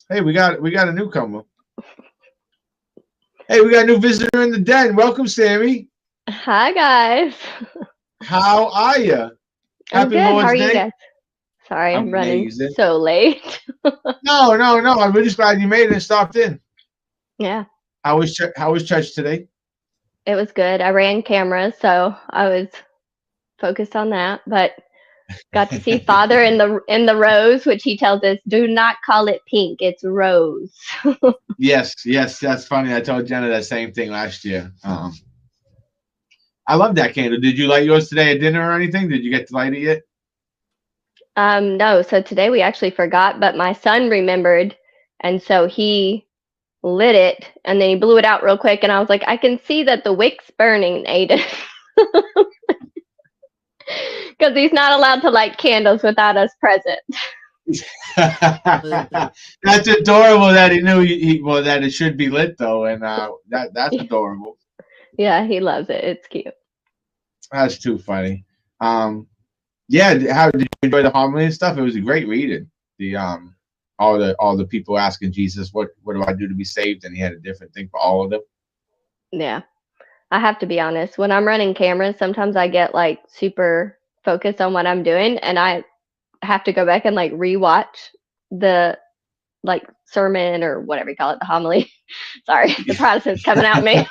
Hey, we got a newcomer. Hey, we got a new visitor in the den. Welcome, Sammy. Hi, guys. How are you? I'm Happy good. How Lord's are you Day. guys? Sorry, I'm running Amazing. so late. No. I'm really just glad you made it and stopped in. Yeah, How was church today? it was good. I ran cameras, so I was focused on that, but got to see Father in the rose, which he tells us do not call it pink, it's rose. Yes, that's funny. I told Jenna that same thing last year. I love that candle. Did you light yours today at dinner or anything? Did you get to light it yet? No, so today we actually forgot, but my son remembered, and so he lit it and then he blew it out real quick, and I was like, I can see that the wick's burning, Aiden. Because he's not allowed to light candles without us present. That's adorable that he knew well that it should be lit though, and that's adorable. Yeah, he loves it. It's cute. That's too funny. Yeah, how did you enjoy the homily and stuff? It was a great reading. The all the people asking Jesus, what do I do to be saved? And he had a different thing for all of them. Yeah. I have to be honest. When I'm running cameras, sometimes I get like super focused on what I'm doing, and I have to go back and like rewatch the like sermon or whatever you call it, the homily. Sorry, the Protestant's coming at me.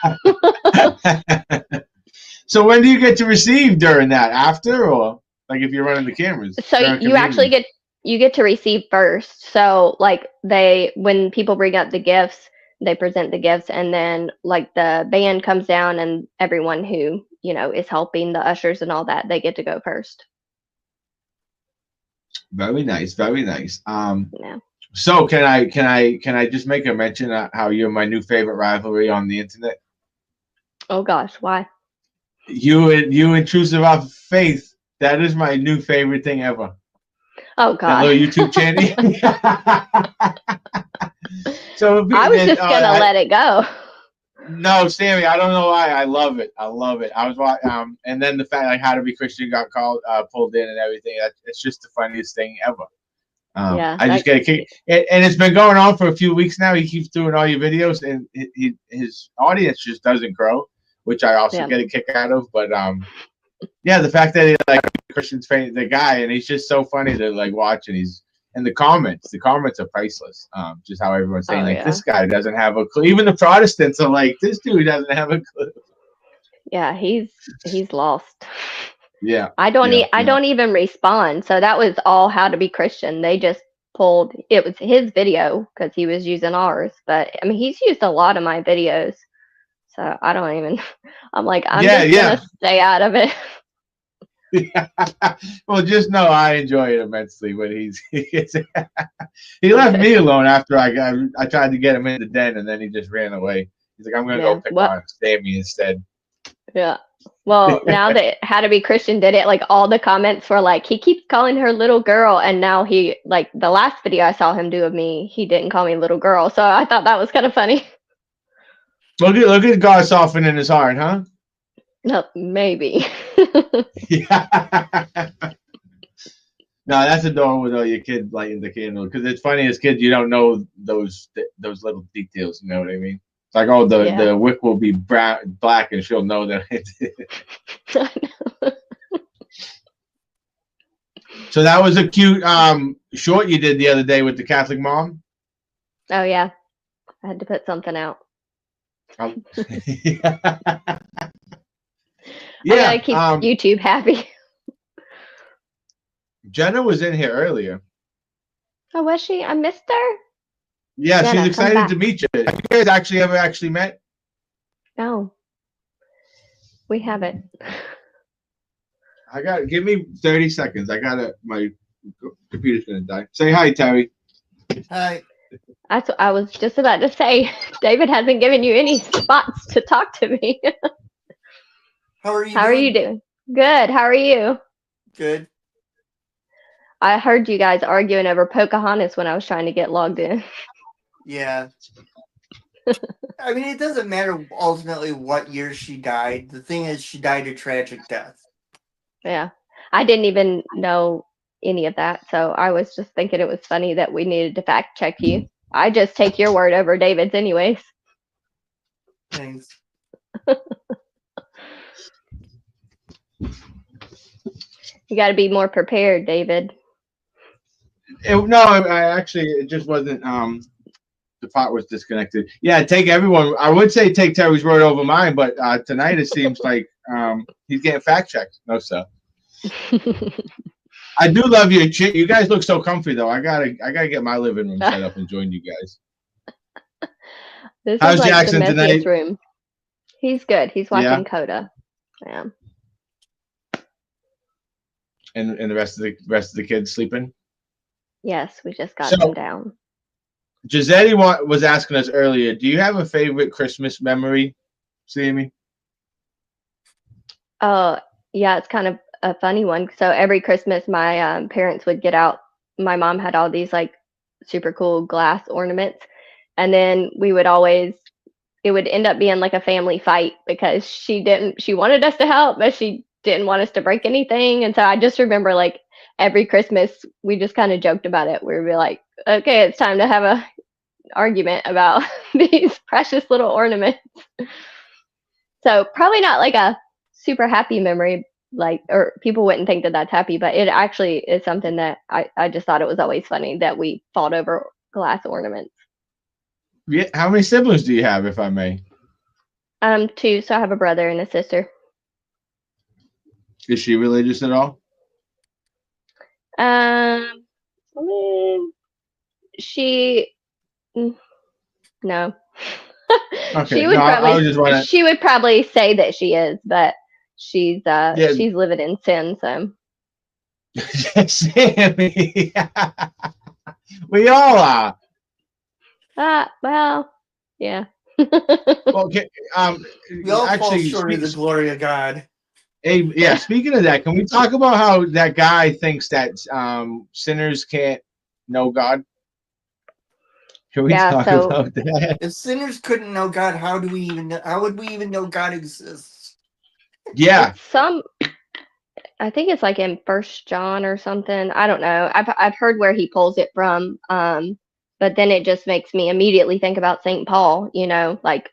So when do you get to receive during that? After, or like if you're running the cameras? So you actually get to receive first. So like when people bring up the gifts, they present the gifts, and then like the band comes down and everyone who, is helping the ushers and all that, they get to go first. Very nice, very nice. Yeah. So can I just make a mention of how you're my new favorite rivalry on the internet? Oh gosh, why? You and Truths About Faith. That is my new favorite thing ever. Oh God. That little YouTube channel. So I was just gonna let it go. No, Sammy, I don't know why. I love it. I was watching, and then the fact like How to Be Christian got pulled in and everything. It's just the funniest thing ever. Yeah, I just get a kick, and it's been going on for a few weeks now. He keeps doing all your videos, and his audience just doesn't grow, which I also get a kick out of. But yeah, the fact that he like Christian's the guy, and he's just so funny to like watch, and and the comments are priceless. Just how everyone's saying this guy doesn't have a clue. Even the Protestants are like, this dude doesn't have a clue. Yeah, he's lost. Yeah. I don't even respond. So that was all How to Be Christian. They just it was his video because he was using ours. But I mean, he's used a lot of my videos. So I don't even, I'm like, I'm just going to stay out of it. Yeah. Well, just know I enjoy it immensely, but he left me alone after I tried to get him in the den, and then he just ran away. He's like, I'm going to go pick on Sammy instead. Yeah. Well, now that How to Be Christian did it, like all the comments were like, he keeps calling her little girl, and now he, like the last video I saw him do of me, he didn't call me little girl. So I thought that was kind of funny. Look at God softening his heart, huh? No, maybe. Yeah. No, that's adorable though. Your kid lighting the candle, because it's funny as kids, you don't know those little details. You know what I mean? It's like, oh, the wick will be black, and she'll know that. So that was a cute short you did the other day with the Catholic mom. Oh yeah, I had to put something out. Yeah. I gotta keep YouTube happy. Jenna was in here earlier. Oh, was she? I missed her. Yeah, Jenna, she's excited to meet you. Have you guys ever met? No, we haven't. Give me 30 seconds. My computer's gonna die. Say hi, Terry. Hi. That's what I was just about to say. David hasn't given you any spots to talk to me. How are you? How are you doing? Good. How are you? Good. I heard you guys arguing over Pocahontas when I was trying to get logged in. Yeah. I mean, it doesn't matter ultimately what year she died. The thing is, she died a tragic death. Yeah. I didn't even know any of that. So I was just thinking it was funny that we needed to fact check you. I just take your word over David's anyways. Thanks. You got to be more prepared, David. No, it just wasn't. The pot was disconnected. Yeah, take everyone. I would say take Terry's word over mine, but tonight it seems like he's getting fact checked. No, sir. I do love your chick. You guys look so comfy, though. I gotta get my living room set up and join you guys. How's like Jackson the messiest tonight? room. He's good. He's watching Coda. Yeah. And the rest of the kids sleeping. Yes, we just got them down. Giuseppe was asking us earlier, do you have a favorite Christmas memory, Sammy? Yeah, it's kind of a funny one. So every Christmas, my parents would get out. My mom had all these like super cool glass ornaments, and then we would always, it would end up being like a family fight because she wanted us to help, but she didn't want us to break anything. And so I just remember like every Christmas, we just kind of joked about it. We'd be like, okay, it's time to have a argument about these precious little ornaments. So probably not like a super happy memory, like, or people wouldn't think that that's happy, but it actually is something that I just thought it was always funny that we fought over glass ornaments. Yeah. How many siblings do you have, if I may? 2. So I have a brother and a sister. Is she religious at all? I mean, no. Okay. She would probably say that she is, but she's living in sin, so. Sammy. We all are. Well, yeah. Okay. We all fall short of the glory of God. Hey, yeah. Speaking of that, can we talk about how that guy thinks that sinners can't know God? Can we talk about that? If sinners couldn't know God, how would we even know God exists? Yeah. I think it's like in 1 John or something. I don't know. I've heard where he pulls it from. But then it just makes me immediately think about St. Paul, like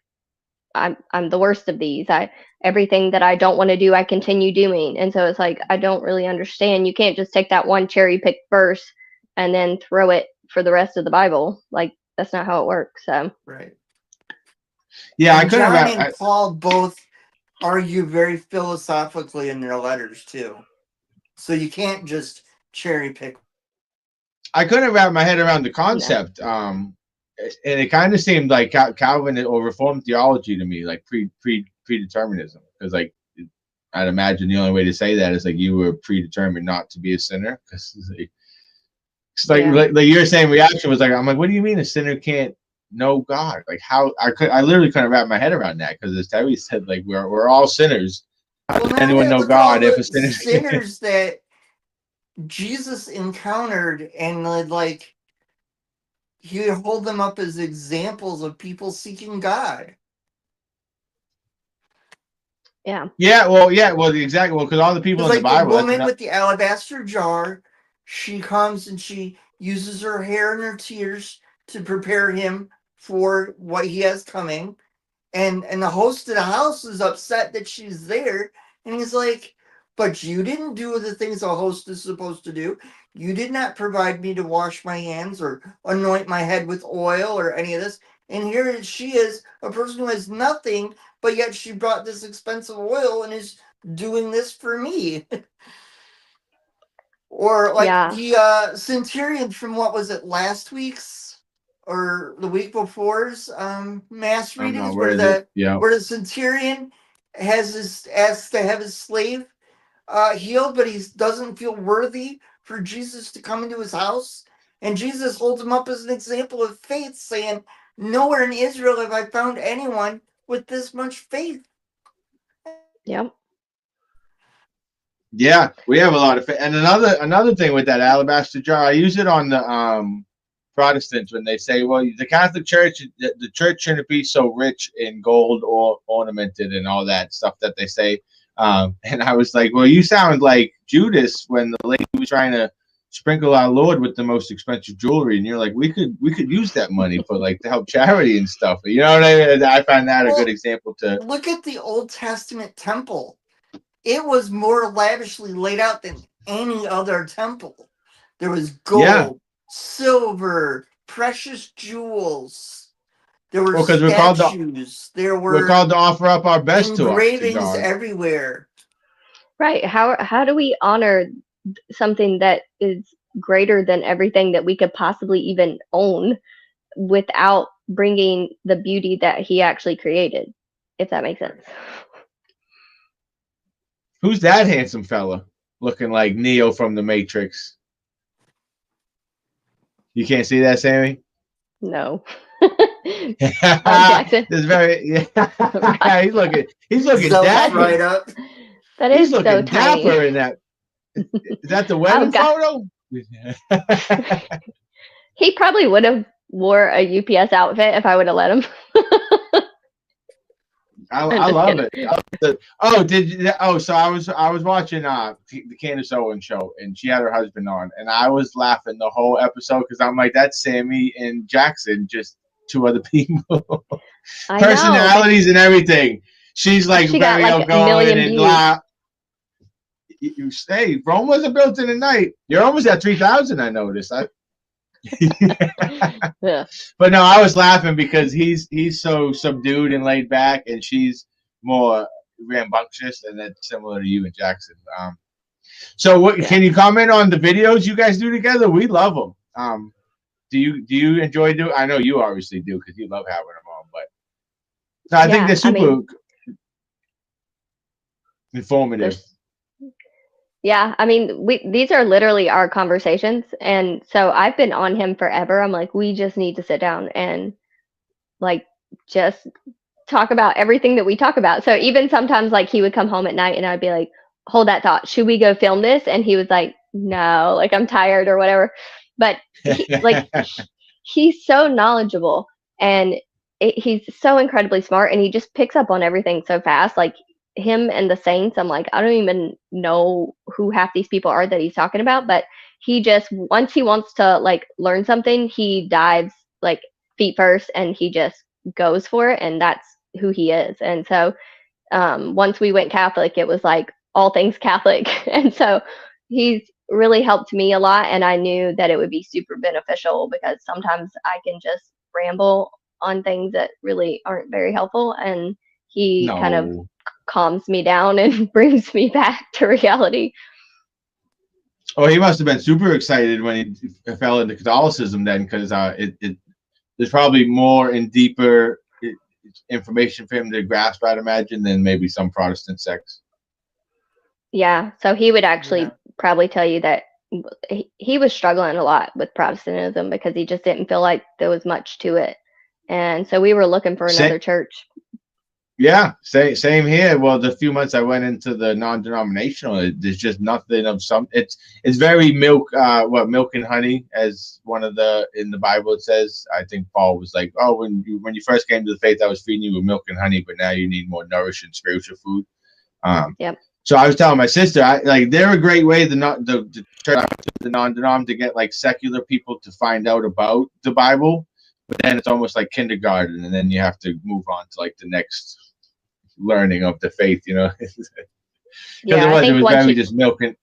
I'm the worst of these. Everything that I don't want to do, I continue doing. And so it's like, I don't really understand. You can't just take that one cherry picked verse and then throw it for the rest of the Bible. Like, that's not how it works. So. Right. Yeah. And John and Paul both argue very philosophically in their letters too. So you can't just cherry pick. I couldn't wrap my head around the concept. And it kind of seemed like Calvin or Reformed theology to me, like predeterminism. Because like I'd imagine the only way to say that is like you were predetermined not to be a sinner. Because like your same reaction was like, I'm like, what do you mean a sinner can't know God? Like how I literally couldn't wrap my head around that, because as Terry said, like we're all sinners. How does anyone know God if a sinners that Jesus encountered, and like he would hold them up as examples of people seeking God. Yeah. Yeah. Well, exactly. Well, because all the people in the Bible. The woman with the alabaster jar, she comes and she uses her hair and her tears to prepare him for what he has coming. And the host of the house is upset that she's there. And he's like, but you didn't do the things a host is supposed to do. You did not provide me to wash my hands or anoint my head with oil or any of this. And here she is, a person who has nothing, but yet she brought this expensive oil and is doing this for me. Or like the centurion from, what was it, last week's or the week before's mass readings, where the centurion asks to have his slave healed, but he doesn't feel worthy for Jesus to come into his house. And Jesus holds him up as an example of faith, saying, nowhere in Israel have I found anyone with this much faith. Yep. Yeah, we have a lot of faith. And another thing with that alabaster jar, I use it on the Protestants when they say, well, the Catholic Church, the church shouldn't be so rich in gold or ornamented and all that stuff that they say. And I was like, well, you sound like Judas when the lady was trying to sprinkle our Lord with the most expensive jewelry, and you're like, we could use that money for like to help charity and stuff. You know what I mean? I find that a good example to look at the Old Testament temple. It was more lavishly laid out than any other temple. There was gold, silver, precious jewels. There were statues. We're called to offer up our best engravings everywhere. Right. How do we honor something that is greater than everything that we could possibly even own without bringing the beauty that he actually created, if that makes sense? Who's that handsome fella looking like Neo from the Matrix? You can't see that, Sammy? No. Jackson. It's very right. he's looking dapper right up. That is he's looking so tiny. dapper in that. Is that the wedding photo? He probably would have wore a UPS outfit if I would have let him. I love it. So I was watching the Candace Owens show, and she had her husband on, and I was laughing the whole episode because I'm like, that's Sammy and Jackson, just two other people, personalities and everything. She's like very outgoing and blah. You say Rome wasn't built in a night. You're almost at 3,000. I noticed. Yeah. But no, I was laughing because he's so subdued and laid back, and she's more rambunctious, and that's similar to you and Jackson. Can you comment on the videos you guys do together? We love them. Do you enjoy doing? I know you obviously do because you love having them on. But no, I think they're super informative. Yeah, I mean, these are literally our conversations, and so I've been on him forever. I'm like, we just need to sit down and like just talk about everything that we talk about. So even sometimes like he would come home at night and I'd be like, hold that thought, should we go film this? And he was like, no, like I'm tired or whatever. But he's so knowledgeable, and he's so incredibly smart, and he just picks up on everything so fast. Like him and the Saints, I'm like, I don't even know who half these people are that he's talking about, but he just, once he wants to like learn something, he dives like feet first and he just goes for it, and that's who he is. And so once we went Catholic, it was like all things Catholic. And so he's really helped me a lot, and I knew that it would be super beneficial because sometimes I can just ramble on things that really aren't very helpful, and he kind of calms me down and brings me back to reality. Oh, he must have been super excited when he fell into Catholicism then, because there's probably more and deeper information for him to grasp, I'd imagine, than maybe some Protestant sects. Yeah, so he would actually probably tell you that he was struggling a lot with Protestantism because he just didn't feel like there was much to it. And so we were looking for another church. Yeah, same here. Well, the few months I went into the non-denominational, there's just nothing of some. It's very milk and honey, as one of in the Bible it says. I think Paul was like, oh, when you first came to the faith, I was feeding you with milk and honey, but now you need more nourishing spiritual food. Yep. So I was telling my sister, they're a great way the non-denom to get like secular people to find out about the Bible, but then it's almost like kindergarten, and then you have to move on to like the next learning of the faith, you know. Yeah, it was very just milking.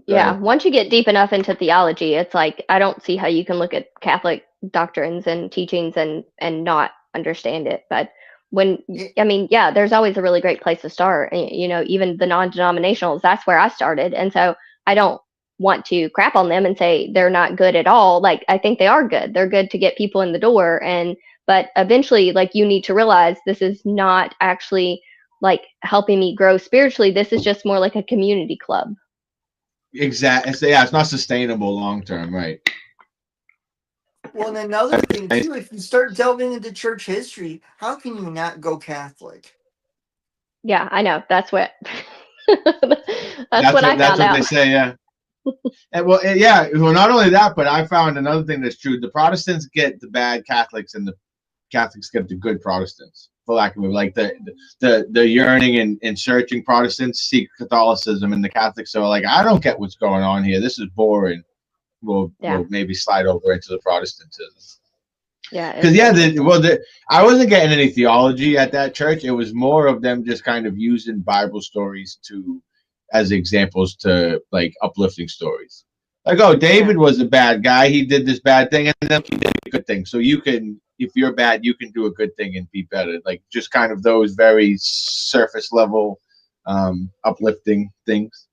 Yeah, once you get deep enough into theology, it's like I don't see how you can look at Catholic doctrines and teachings and not understand it. But there's always a really great place to start. You know, even the non-denominationals, that's where I started. And so I don't want to crap on them and say they're not good at all. Like, I think they are good. They're good to get people in the door. But eventually, like, you need to realize this is not actually like helping me grow spiritually. This is just more like a community club. Exactly. Yeah, it's not sustainable long term, right? Well, and another thing too, if you start delving into church history, how can you not go Catholic? Yeah, I know. That's what I found out. That's what they say, yeah. And well, not only that, but I found another thing that's true. The Protestants get the bad Catholics, and the Catholics get the good Protestants. for lack of it, like the yearning and searching Protestants seek Catholicism, and the Catholics are like, I don't get what's going on here. This is boring. We'll maybe slide over into the Protestantism. Yeah, because I wasn't getting any theology at that church. It was more of them just kind of using Bible stories as examples to like uplifting stories. Like, oh, David was a bad guy. He did this bad thing, and then he did a good thing. So you can, if you're bad, you can do a good thing and be better. Like just kind of those very surface level, uplifting things.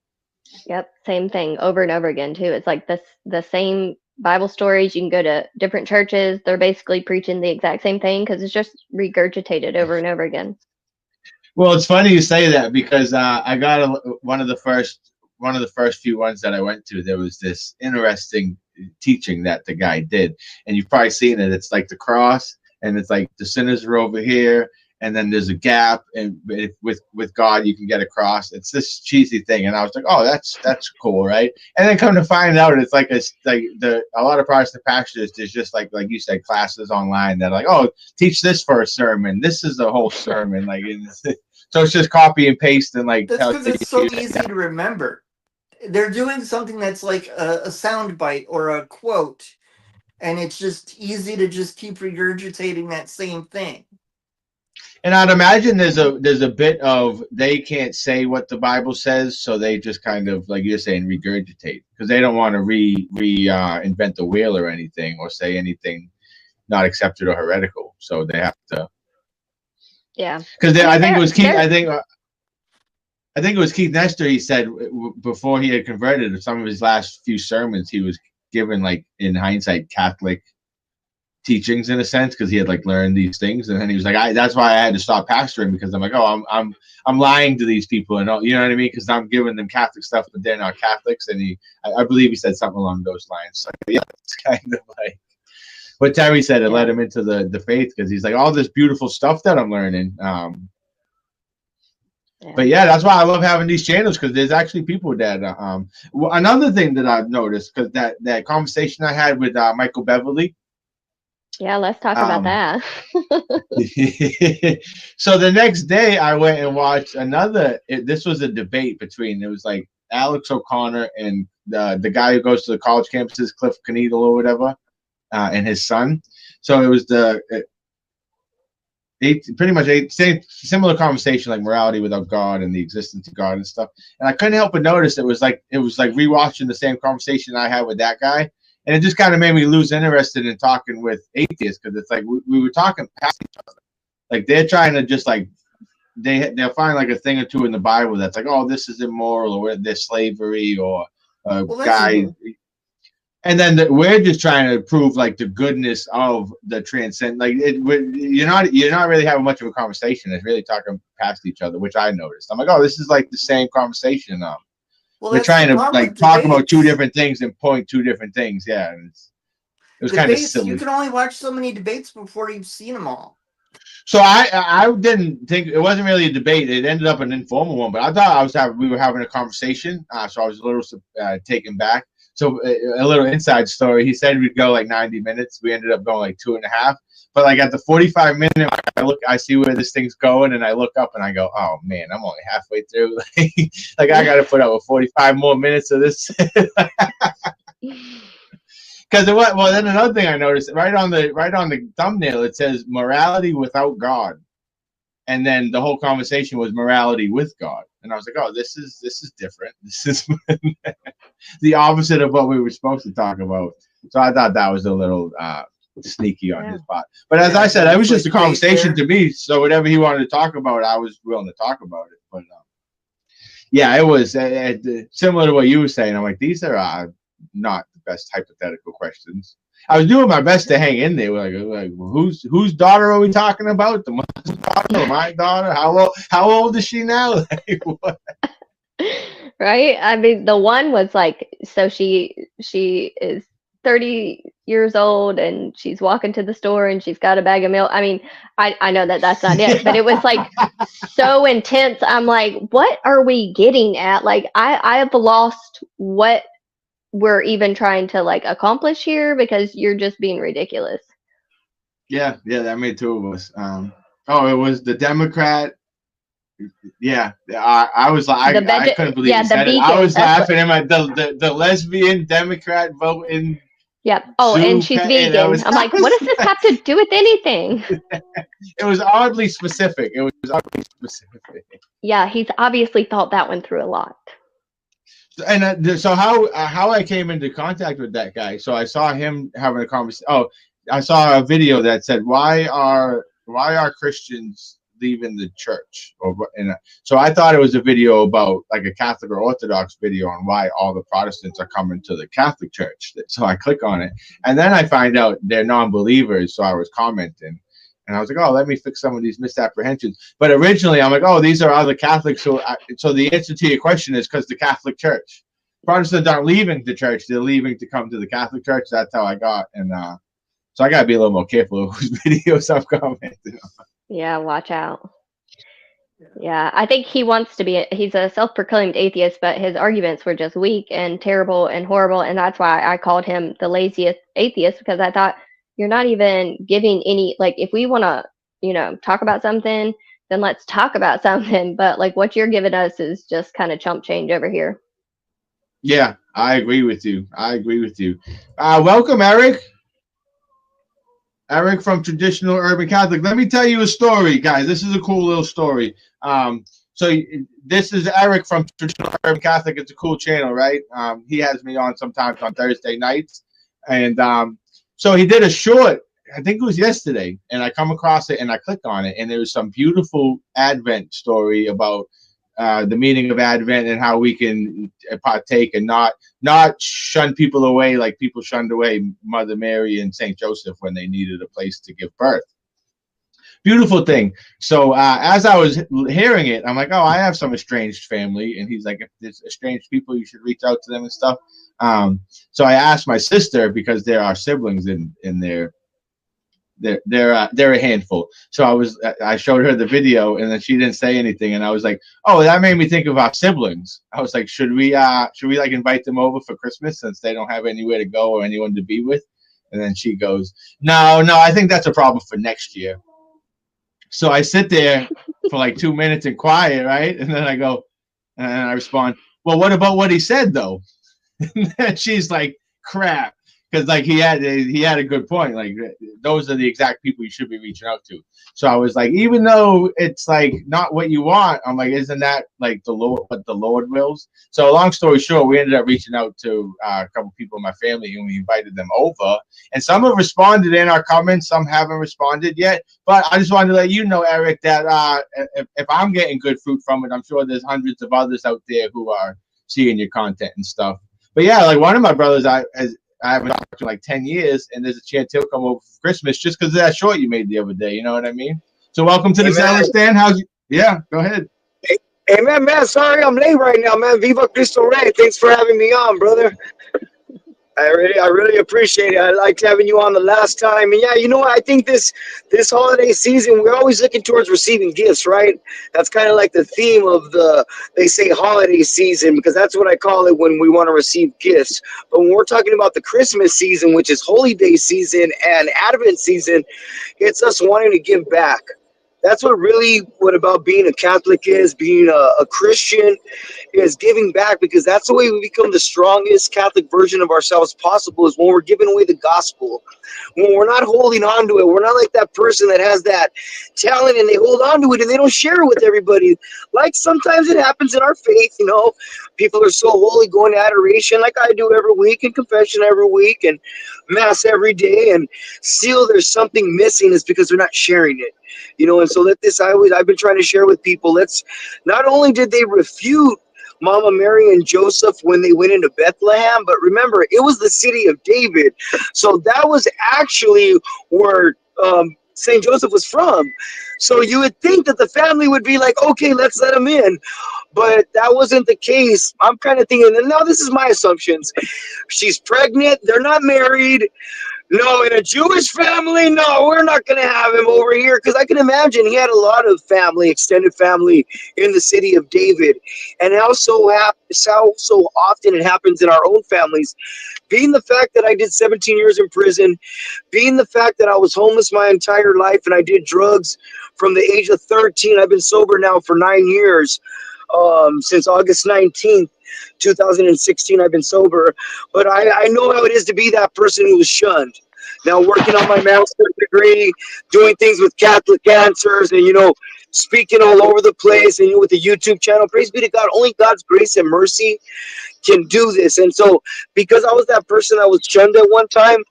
Yep, same thing over and over again too. It's like the same Bible stories. You can go to different churches. They're basically preaching the exact same thing because it's just regurgitated over and over again. Well, it's funny you say that because I got one of the first few ones that I went to. There was this interesting teaching that the guy did, and you've probably seen it. It's like the cross, and it's like the sinners are over here, and then there's a gap, and with God you can get across. It's this cheesy thing, and I was like, oh, that's cool, right? And then come to find out, it's like a lot of Protestant pastors. There's just like you said, classes online that are like, oh, teach this for a sermon. This is a whole sermon, like. So it's just copy and paste and like. That's because it's so easy to remember. They're doing something that's like a sound bite or a quote, and it's just easy to just keep regurgitating that same thing. And I'd imagine there's a bit of they can't say what the Bible says, so they just kind of, like you're saying, regurgitate because they don't want to invent the wheel or anything or say anything not accepted or heretical. So they have to. Yeah. Because I think it was Keith. I think it was Keith Nestor. He said before he had converted, some of his last few sermons, he was given, like in hindsight, Catholic teachings in a sense because he had like learned these things, and then he was like, that's why I had to stop pastoring because I'm like, oh, I'm lying to these people, and you know what I mean, because I'm giving them Catholic stuff, but they're not Catholics, and I believe he said something along those lines. So yeah, it's kind of like what Terry said. It led him into the faith because he's like, all this beautiful stuff that I'm learning. But yeah, that's why I love having these channels because there's actually people that another thing that I've noticed because that conversation I had with Michael Beverly. Yeah, let's talk about that. So the next day I went and watched this was a debate between, it was like Alex O'Connor and the guy who goes to the college campuses, Cliff Kneedle or whatever, and his son. So it was similar conversation, like morality without God and the existence of God and stuff. And I couldn't help but notice it was like rewatching the same conversation I had with that guy. And it just kind of made me lose interest in talking with atheists because it's like we were talking past each other. Like they're trying to just like they'll find like a thing or two in the Bible that's like, oh, this is immoral, or there's slavery, or guy. And then we're just trying to prove like the goodness of the transcend. Like you're not really having much of a conversation. It's really talking past each other, which I noticed. I'm like, oh, this is like the same conversation. We're trying to like talk about two different things and point two different things. Yeah, and it was kind of silly. You can only watch so many debates before you've seen them all. So I didn't think it wasn't really a debate. It ended up an informal one, but I thought we were having a conversation. So I was a little taken back. So a little inside story. He said we'd go like 90 minutes. We ended up going like 2.5. But like at the 45 minute mark, I see where this thing's going, and I look up and I go, oh man, I'm only halfway through. Like I got to put up with 45 more minutes of this. Because then another thing I noticed right on the thumbnail, it says morality without God, and then the whole conversation was morality with God, and I was like, oh, this is different. This is the opposite of what we were supposed to talk about. So I thought that was a little sneaky on his part. But as I said, it was just a conversation to me. So whatever he wanted to talk about, I was willing to talk about it. But yeah, it was similar to what you were saying. I'm like, these are not the best hypothetical questions. I was doing my best to hang in there. Like whose daughter are we talking about? The mother's daughter or my daughter? How old is she now? Like, what? Right? I mean, the one was like, so she is 30 years old and she's walking to the store and she's got a bag of milk. I mean, I know that's not it, but it was like so intense. I'm like, what are we getting at? Like, I have lost what we're even trying to like accomplish here because you're just being ridiculous. Yeah, that made two of us. Oh, it was the Democrat. Yeah, I was like, I couldn't believe he said it. I was laughing at the lesbian Democrat voting. Yep. Oh, and she's vegan. I'm like, what does this have to do with anything? It was oddly specific. Yeah, he's obviously thought that one through a lot. And so how I came into contact with that guy. So I saw him having a conversation. Oh, I saw a video that said, why are Christians leaving the church? So I thought it was a video about like a Catholic or Orthodox video on why all the Protestants are coming to the Catholic Church. So I click on it, and then I find out they're non-believers. So I was commenting, and I was like, oh, let me fix some of these misapprehensions. But originally, I'm like, oh, these are other Catholics. So the answer to your question is because the Catholic Church. Protestants aren't leaving the church; they're leaving to come to the Catholic Church. That's how I got, and so I gotta be a little more careful of whose videos I'm commenting on. Yeah, watch out. Yeah, I think he wants to be. He's a self-proclaimed atheist, but his arguments were just weak and terrible and horrible, and that's why I called him the laziest atheist, because I thought, you're not even giving any, like, if we want to, talk about something, then let's talk about something. But like what you're giving us is just kind of chump change over here. Yeah, I agree with you. Welcome, Eric. Eric from Traditional Urban Catholic. Let me tell you a story, guys. This is a cool little story. So this is Eric from Traditional Urban Catholic. It's a cool channel, right? He has me on sometimes on Thursday nights. And so he did a short, I think it was yesterday, and I come across it and I click on it, and there was some beautiful Advent story about the meaning of Advent and how we can partake and not shun people away like people shunned away Mother Mary and St. Joseph when they needed a place to give birth. Beautiful thing. So as I was hearing it, I'm like, oh, I have some estranged family. And he's like, if there's estranged people, you should reach out to them and stuff. So I asked my sister, because there are siblings in there. They're a handful. So I showed her the video, and then she didn't say anything, and I was like, oh, that made me think of our siblings. I was like, should we like invite them over for Christmas since they don't have anywhere to go or anyone to be with? And then she goes, no, I think that's a problem for next year. So I sit there for like 2 minutes in quiet, right? And then I go, and I respond, well, what about what he said though? And then she's like, crap. Because like he had a good point. Like those are the exact people you should be reaching out to. So I was like, even though it's like not what you want, I'm like, isn't that like the Lord, what the Lord wills? So long story short, we ended up reaching out to a couple people in my family, and we invited them over. And some have responded in our comments, some haven't responded yet. But I just wanted to let you know, Eric, that if I'm getting good fruit from it, I'm sure there's hundreds of others out there who are seeing your content and stuff. But yeah, like one of my brothers, I haven't talked to in like 10 years, and there's a chance he'll come over for Christmas just because of that short you made the other day. You know what I mean? So welcome to the Zealots Den. Yeah, go ahead. Hey, man, sorry I'm late right now, man. Viva Cristo Rey. Thanks for having me on, brother. I really appreciate it. I liked having you on the last time. And yeah, you know what? I think this holiday season, we're always looking towards receiving gifts, right? That's kind of like the theme of they say holiday season, because that's what I call it when we want to receive gifts. But when we're talking about the Christmas season, which is Holy Day season and Advent season, it's us wanting to give back. That's what about being a Catholic is, being a Christian is giving back, because that's the way we become the strongest Catholic version of ourselves possible, is when we're giving away the gospel. When we're not holding on to it, we're not like that person that has that talent and they hold on to it and they don't share it with everybody. Like sometimes it happens in our faith, people are so holy, going to adoration like I do every week, and confession every week, and mass every day, and still there's something missing. Is because they're not sharing it. And so I've been trying to share with people. Not only did they refute Mama Mary and Joseph when they went into Bethlehem, but remember, it was the city of David. So that was actually where St. Joseph was from. So you would think that the family would be like, okay, let's let him in. But that wasn't the case. I'm kind of thinking, and now this is my assumptions. She's pregnant. They're not married. No, in a Jewish family, no, we're not going to have him over here because I can imagine he had a lot of family, extended family in the city of David. And how so often it happens in our own families. Being the fact that I did 17 years in prison, being the fact that I was homeless my entire life and I did drugs from the age of 13. I've been sober now for 9 years. Since August 19th, 2016, I've been sober. But I know how it is to be that person who was shunned. Now working on my master's degree, doing things with Catholic answers, and speaking all over the place, and with the YouTube channel. Praise be to God. Only God's grace and mercy can do this. And so, because I was that person that was shunned at one time,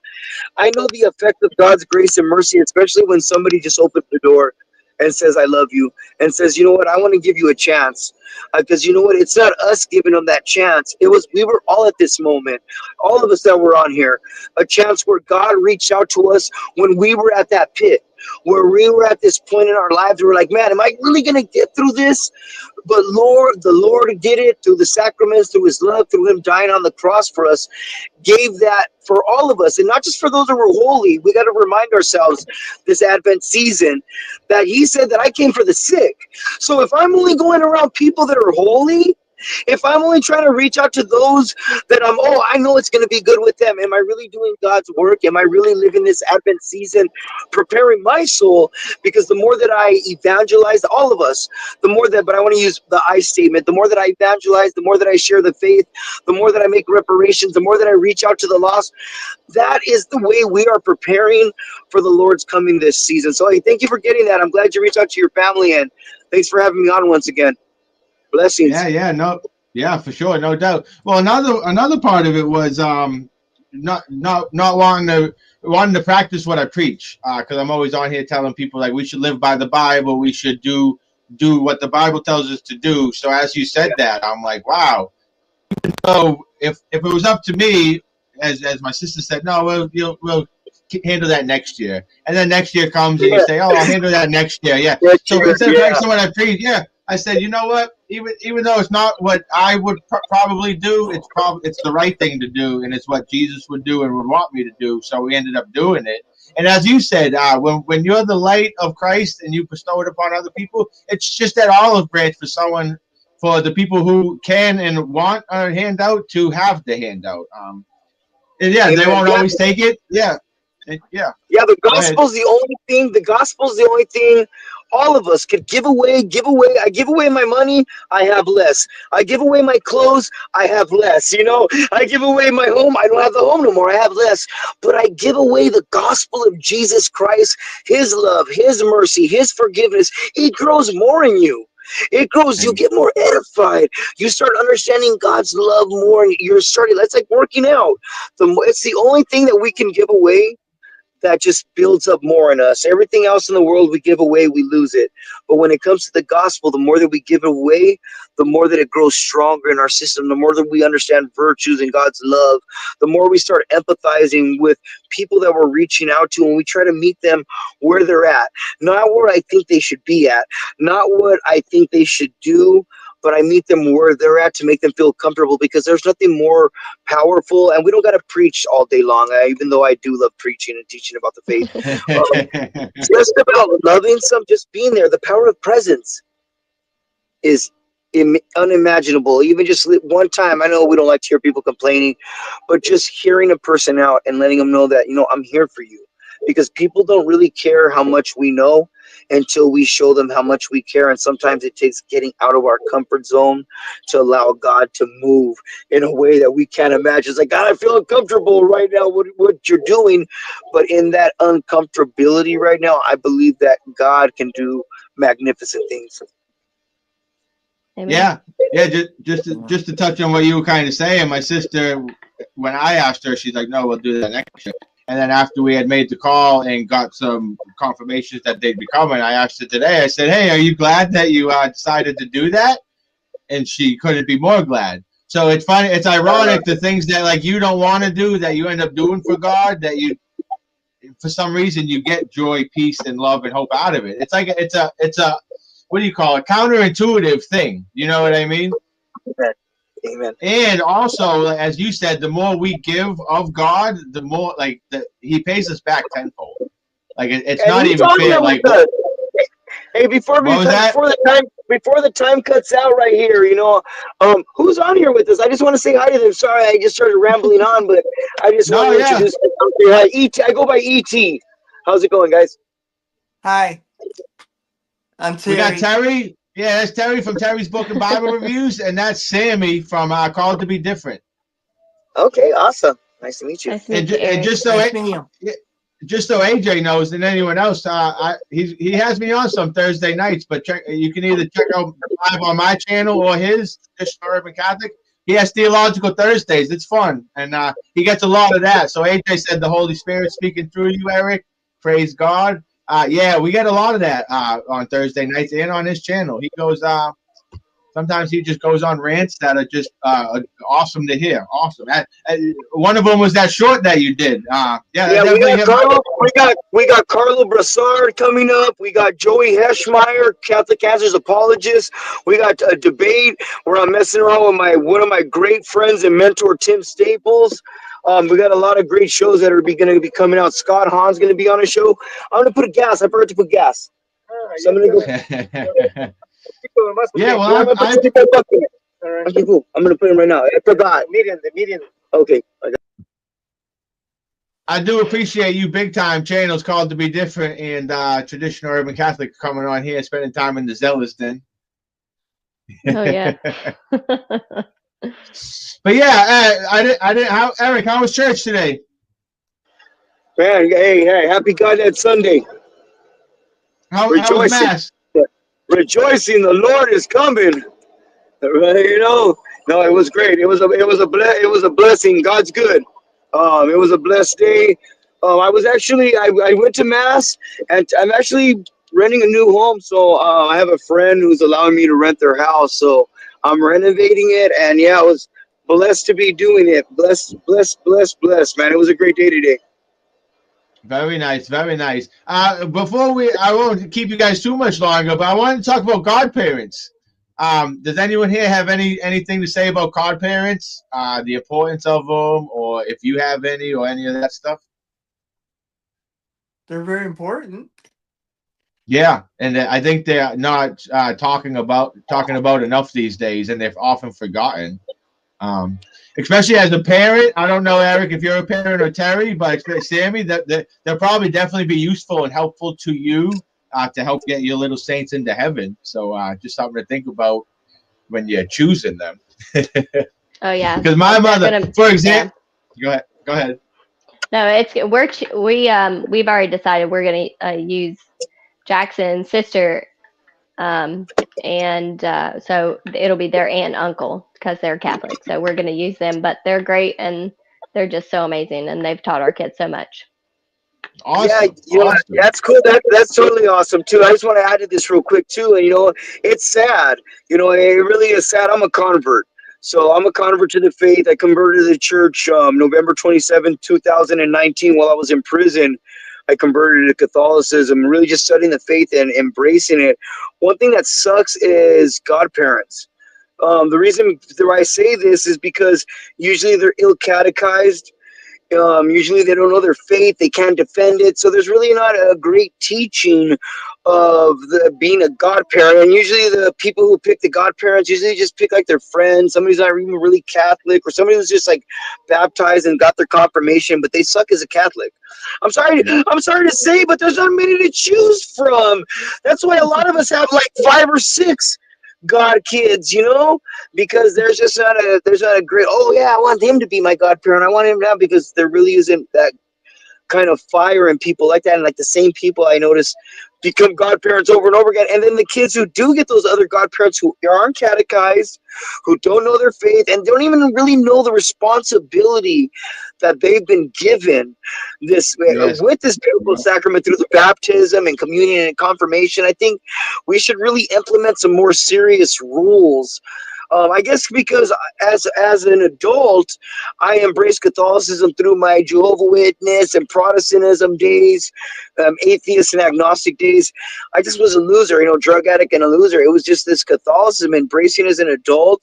I know the effect of God's grace and mercy, especially when somebody just opens the door and says, I love you, and says, you know what, I want to give you a chance. Because you know what, it's not us giving them that chance. We were all at this moment, all of us that were on here, a chance where God reached out to us when we were at that pit, where we were at this point in our lives. We were like, man, am I really going to get through this? But the Lord did it through the sacraments, through his love, through him dying on the cross for us, gave that for all of us, and not just for those that were holy. We got to remind ourselves this Advent season that he said that I came for the sick. So if I'm only going around people that are holy, if I'm only trying to reach out to those that I know it's going to be good with them, am I really doing God's work? Am I really living this Advent season, preparing my soul? Because the more that I evangelize, all of us, but I want to use the I statement, the more that I evangelize, the more that I share the faith, the more that I make reparations, the more that I reach out to the lost, that is the way we are preparing for the Lord's coming this season. So thank you for getting that. I'm glad you reached out to your family, and thanks for having me on once again. Blessings. Yeah, for sure, no doubt. Well, another part of it was not wanting to practice what I preach, because I'm always on here telling people like we should live by the Bible, we should do what the Bible tells us to do. So as you said that, I'm like, wow. So if it was up to me, as my sister said, no, we'll handle that next year, and then next year comes and you say, oh, I'll handle that next year. Yeah. So instead of practicing what I preach, I said, you know what? Even though it's not what I would probably do, it's the right thing to do, and it's what Jesus would do and would want me to do. So we ended up doing it. And as you said, when you're the light of Christ and you bestow it upon other people, it's just that olive branch for the people who can and want a handout to have the handout. And they won't always take it. Yeah. The gospel's the only thing. The gospel's the only thing all of us could give away. I give away my money, I have less. I give away my clothes, I have less. I give away my home, I don't have the home no more, I have less. But I give away the gospel of Jesus Christ, his love, his mercy, his forgiveness. It grows more in you. It grows, you get more edified. You start understanding God's love more, and it's like working out. It's the only thing that we can give away that just builds up more in us. Everything else in the world we give away, we lose it. But when it comes to the gospel, the more that we give it away, the more that it grows stronger in our system, the more that we understand virtues and God's love, the more we start empathizing with people that we're reaching out to, and we try to meet them where they're at. Not where I think they should be at, not what I think they should do, but I meet them where they're at to make them feel comfortable, because there's nothing more powerful, and we don't got to preach all day long, even though I do love preaching and teaching about the faith. Just about loving just being there. The power of presence is unimaginable. Even just one time, I know we don't like to hear people complaining, but just hearing a person out and letting them know that, I'm here for you. Because people don't really care how much we know until we show them how much we care. And sometimes it takes getting out of our comfort zone to allow God to move in a way that we can't imagine. It's like, God, I feel uncomfortable right now, what you're doing. But in that uncomfortability right now, I believe that God can do magnificent things. Amen. Yeah. Just to touch on what you were kind of saying, my sister, when I asked her, she's like, no, we'll do that next year. And then after we had made the call and got some confirmations that they'd be coming, I asked her today, I said, hey, are you glad that you decided to do that? And she couldn't be more glad. So it's funny, it's ironic, the things that like you don't want to do that you end up doing for God, that you, for some reason, you get joy, peace, and love and hope out of it. It's like, it's a what do you call it? Counterintuitive thing. You know what I mean? Amen. And also, as you said, the more we give of God, the more He pays us back tenfold. Like it's not even fair. Like hey, before the time cuts out right here, who's on here with us? I just want to say hi to them. Sorry, I just started rambling on, but I just want to introduce myself. ET. I go by ET. How's it going, guys? Hi, I'm Terry. We got Terry. Yeah, that's Terry from Terry's Book and Bible Reviews, and that's Sammy from Called to Be Different. Okay, awesome. Nice to meet you. Nice to meet you, Eric. Just so AJ knows and anyone else, he has me on some Thursday nights, but you can either check out live on my channel or his, Traditional Urban Catholic. He has Theological Thursdays. It's fun, and he gets a lot of that. So AJ said the Holy Spirit speaking through you, Eric. Praise God. Yeah, we get a lot of that on Thursday nights and on his channel. He goes, sometimes he just goes on rants that are just awesome to hear. Awesome. One of them was that short that you did. We got Carlo Brassard coming up. We got Joey Heschmeyer, Catholic Answers Apologist. We got a debate where I'm messing around with one of my great friends and mentor, Tim Staples. We got a lot of great shows that are going to be coming out. Scott Hahn's going to be on a show. I'm going to put gas. I forgot to put gas. So I'm going to go. Yeah, well, I'm going to put him right now. I forgot. The median. Okay. I do appreciate you big time channels Called to Be Different and Traditional Urban Catholic coming on here, spending time in the Zealots Den. Oh yeah. But yeah, I didn't. Eric, how was church today? Man, hey, happy Godhead Sunday. How was Mass? Rejoicing, the Lord is coming. No, it was great. It was a blessing. God's good. It was a blessed day. I went to Mass, and I'm actually renting a new home. So I have a friend who's allowing me to rent their house. So I'm renovating it, and yeah, I was blessed to be doing it. Blessed, man. It was a great day today. Very nice, very nice. I won't keep you guys too much longer, but I wanted to talk about godparents. Does anyone here have anything to say about godparents? The importance of them, or if you have any, or any of that stuff? They're very important. Yeah, and I think they're not talking about enough these days, and they're often forgotten. Especially as a parent, I don't know, Eric, if you're a parent or Terry, but Sammy, they'll probably definitely be useful and helpful to you to help get your little saints into heaven. So just something to think about when you're choosing them. Oh yeah, because my mother, for example, go ahead. No, we've already decided we're gonna use Jackson's sister, and so it'll be their aunt and uncle because they're Catholic. So we're gonna use them, but they're great and they're just so amazing, and they've taught our kids so much. Awesome. Yeah, awesome. That's cool. That's totally awesome too. I just want to add to this real quick too. And it's sad. It really is sad. I'm a convert. So I'm a convert to the faith. I converted to the church November 27, 2019 while I was in prison. I converted to Catholicism, really just studying the faith and embracing it. One thing that sucks is godparents. The reason why I say this is because usually they're ill catechized. Usually they don't know their faith. They can't defend it. So there's really not a great teaching of being a godparent. And usually the people who pick the godparents usually just pick like their friends. Somebody's not even really Catholic, or somebody who's just like baptized and got their confirmation, but they suck as a Catholic. I'm sorry to say, but there's not many to choose from. That's why a lot of us have like 5 or 6 God kids, because there's not a great, oh yeah, I want him to be my godparent. I want him now, because there really isn't that kind of fire in people like that. And like the same people I notice become godparents over and over again. And then the kids who do get those other godparents who aren't catechized, who don't know their faith, and don't even really know the responsibility that they've been given with this biblical sacrament through the baptism and communion and confirmation. I think we should really implement some more serious rules. I guess because as an adult, I embraced Catholicism through my Jehovah's Witness and Protestantism days, atheist and agnostic days. I just was a loser, drug addict and a loser. It was just this Catholicism, embracing as an adult.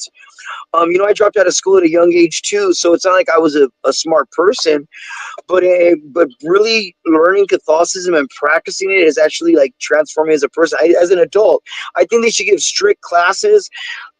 I dropped out of school at a young age too, so it's not like I was a smart person, but really learning Catholicism and practicing it is actually like transforming as a person. As an adult, I think they should give strict classes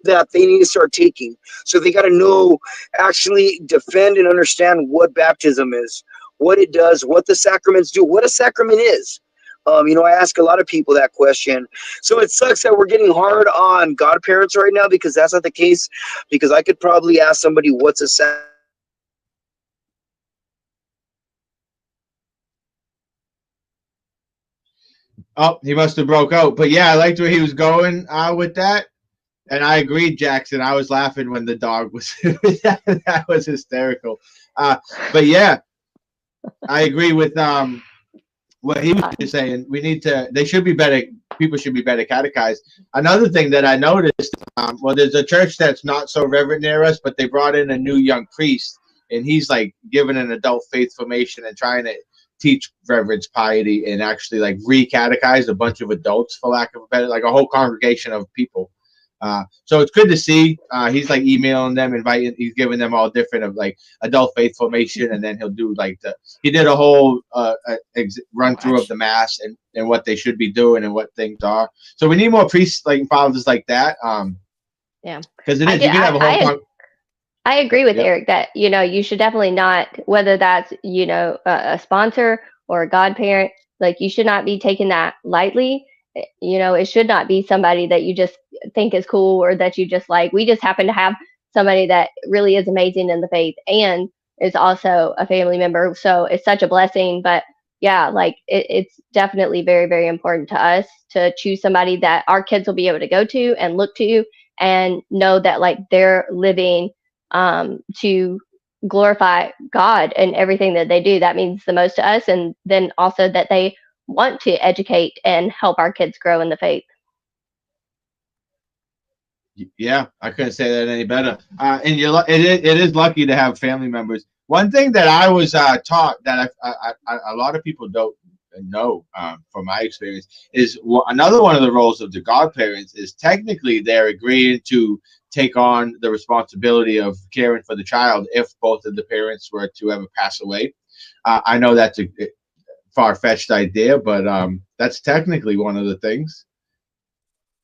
that they need to start taking. So they got to know, actually defend and understand what baptism is, what it does, what the sacraments do, what a sacrament is. I ask a lot of people that question. So it sucks that we're getting hard on godparents right now, because that's not the case. Because I could probably ask somebody what's a sacrament. Oh, he must have broke out. But yeah, I liked where he was going with that. And I agreed, Jackson. I was laughing when the dog was that was hysterical. But yeah, I agree with what he was saying. They should be better. People should be better catechized. Another thing that I noticed, there's a church that's not so reverent near us, but they brought in a new young priest, and he's like giving an adult faith formation and trying to teach reverence, piety, and actually like re-catechize a bunch of adults, for lack of a better, like a whole congregation of people. So it's good to see. He's like emailing them, he's giving them all different of like adult faith formation, and then he'll do like he did a whole run through of the mass and what they should be doing and what things are. So we need more priests like fathers like that. Yeah, because you can have a whole. I agree with Eric that you should definitely not, whether that's a sponsor or a godparent, like you should not be taking that lightly. It should not be somebody that you just think is cool, or that you just like. We just happen to have somebody that really is amazing in the faith and is also a family member. So it's such a blessing. But yeah, like it's definitely very, very important to us to choose somebody that our kids will be able to go to and look to and know that like they're living to glorify God and everything that they do. That means the most to us. And then also that they want to educate and help our kids grow in the faith. Yeah, I couldn't say that any better. And it is lucky to have family members. One thing that I was taught that a lot of people don't know from my experience is another one of the roles of the godparents is technically they're agreeing to take on the responsibility of caring for the child if both of the parents were to ever pass away. I know that's a far-fetched idea, but that's technically one of the things,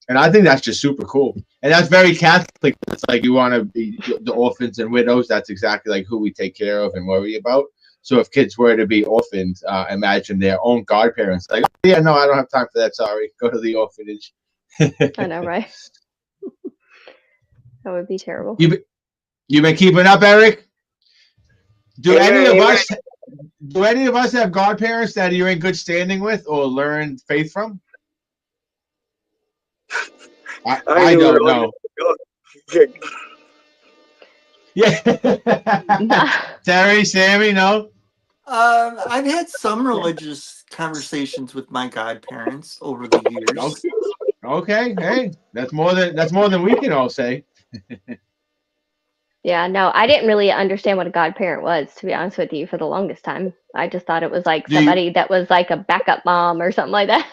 and I think that's just super cool, and that's very Catholic. It's like you want to be the orphans and widows. That's exactly like who we take care of and worry about. So if kids were to be orphans, imagine their own godparents like, yeah, no, I don't have time for that, sorry, go to the orphanage. I know, right? That would be terrible. You been keeping up, Eric? Do any of us have godparents that you're in good standing with or learned faith from? I don't know. Yeah. Terry, Sammy, no? I've had some religious conversations with my godparents over the years. Okay. Hey, that's more than we can all say. Yeah, no, I didn't really understand what a godparent was, to be honest with you, for the longest time. I just thought it was like somebody that was like a backup mom or something like that.